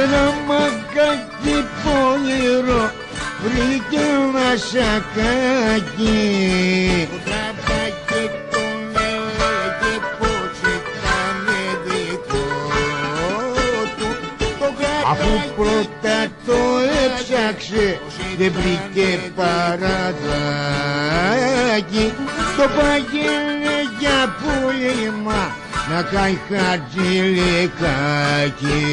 ένα μακάκι πονηρό βρήκε ένα σακάκι. Το τραπάκι τον έλεγε πως ήτανε δικό του. Αφού πρώτα το έψαξε δεν βρήκε παραδάκι. Το πάγαινε για πούλημα να κάνει χατζηλικάκι.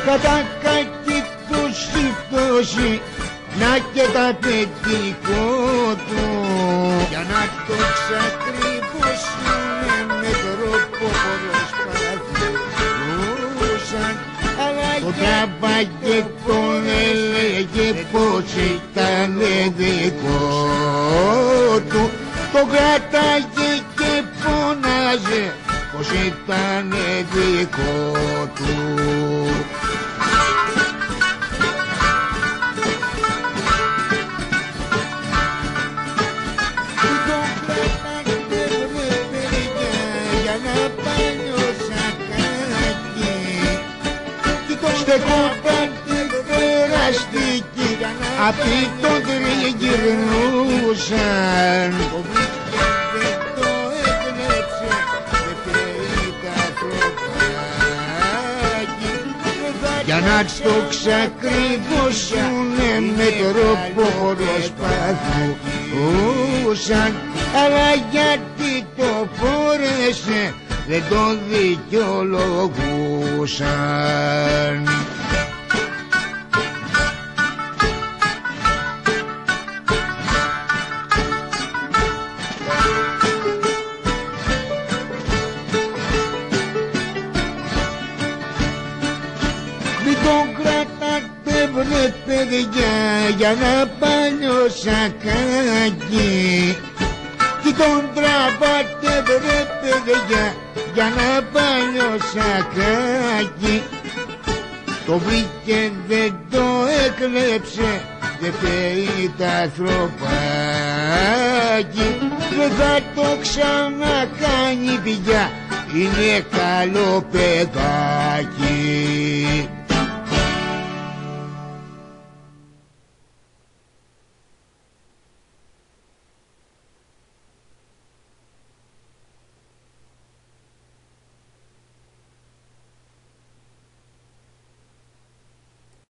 Κατά κακή τους η πτώση να και τα παιδικό του, για να το ξακριβώσουνε με τρόπο προσπαθούσαν. Το τραβάγε τον έλεγε πως ήτανε δικό του. Το κράταγε και φωνάζε πως ήτανε δικό του. Στεκόταν την περαστική, αυτοί τον τριγυρνούσαν. Το βρήκε δεν το έκλεψε, δεν φταίει τα ανθρωπάκι. Για να το ξακριβώσουνε με τρόπο προσπαθούσαν. Αλλά γιατί το φόρεσε δεν το δικαιολογούσαν. Μην τον κρατάτε βρε παιδιά για να παλιό σακάκι. Τι τον τραβάτε βρε παιδιά για να παλιό σακάκι. Το βρήκε δεν το έκλεψε, δεν φταίει τα ανθρωπάκι. Δεν θα το ξανακάνει πια, είναι καλό παιδάκι.